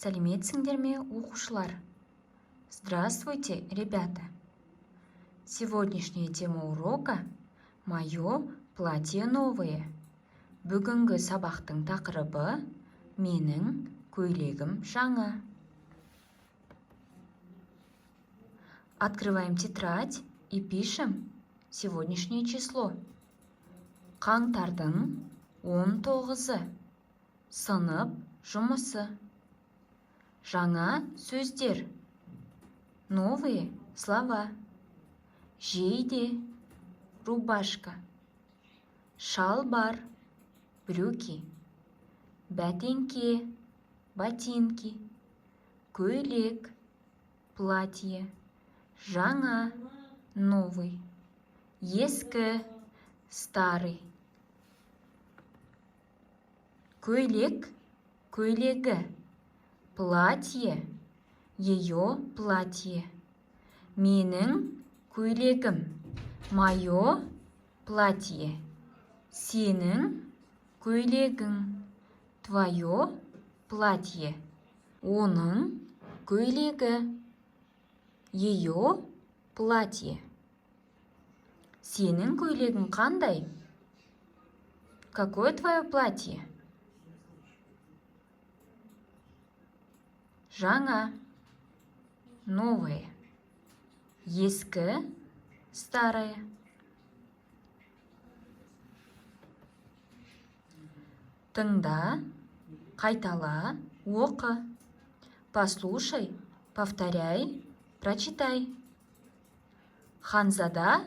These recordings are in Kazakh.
Сәлеметсіңдер ме, оқушылар? Здравствуйте, ребята! Сегодняшняя тема урока – «Мое платье новое». Бүгінгі сабақтың тақырыбы – «Менің көйлегім жаңа». Открываем тетрадь и пишем сегодняшнее число. Қаңтардың 19-ы. Сынып жұмысы. Жаңа сөздер. Новые слова. Жейде, рубашка. Шалбар, брюки. Бәтеңке, ботинки. Көйлек, платье. Жаңа, новый. Ескі, старый. Көйлек, көйлегі. Платье, ее платье. Менің көйлегім. Мое платье. Сенің көйлегің. Твое платье. Оның көйлегі. Ее платье. Сенің көйлегің қандай? Какое твое платье? Жаңа, новое. Ескі, старое. Тыңда, қайтала, оқы. Послушай, повторяй, прочитай. Ханзада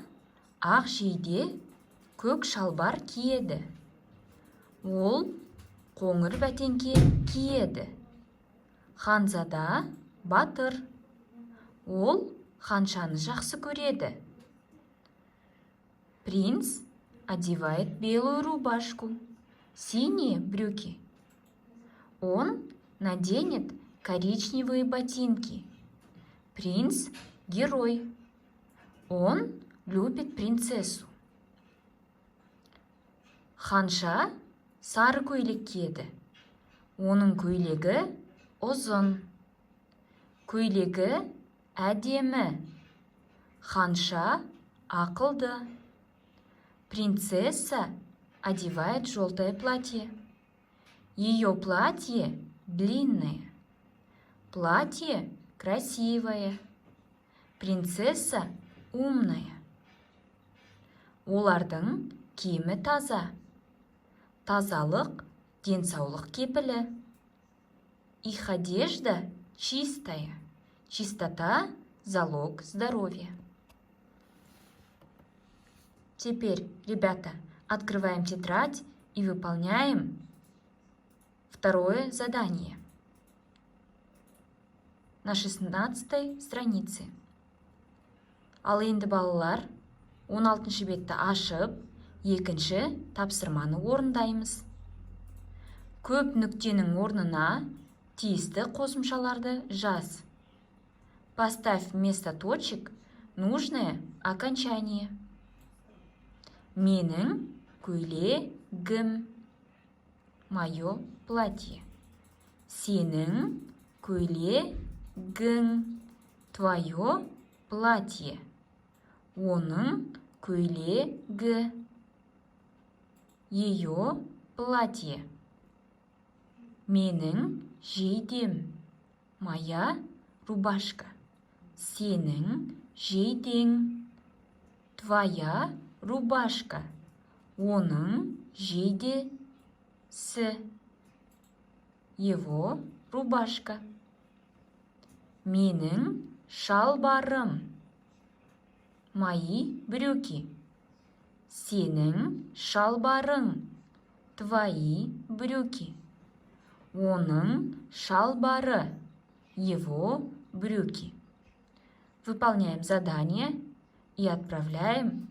ақ жейде көк шалбар киеді. Ол қоңыр бәтеңке киеді. Ханзада батыр. Ол ханшаны жақсы көреді. Принц одевает белую рубашку, синие брюки. Он наденет коричневые ботинки. Принц – герой. Он любит принцессу. Ханша сары көйлек киеді. Оның көйлегі ұзын. Көйлегі әдемі. Ханша ақылды. Принцесса одевает желтое платье. Ее платье длинное. Платье красивое. Принцесса умная. Олардың киімі таза. Тазалық денсаулық кепілі. Их одежда чистая. Чистота – залог здоровья. Теперь, ребята, открываем тетрадь и выполняем второе задание на 16 странице. Ал енді балалар, 16 бетті ашып, екінші тапсырманы орындаймыз. Көп нүктенің орнына тиісті қосымшаларды жаз. Поставь вместо точек нужное окончание. Менің көйлегім. Мое платье. Сенің көйлегің. Твое платье. Оның көйлегі. Ее платье. Менің жейдем. Моя рубашка. Сенің жейдең. Твоя рубашка. Оның жейдесі. Его рубашка. Менің шалбарым. Мои брюки. Сенің шалбарың. Твои брюки. Оның шалбары. Его брюки. Выполняем задание и отправляем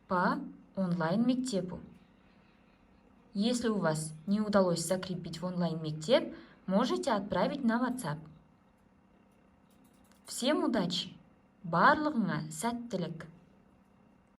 по онлайн-мектепу. Если у вас не удалось закрепить в онлайн-мектеп, можете отправить на WhatsApp. Всем удачи! Барлығыңа сәттілік!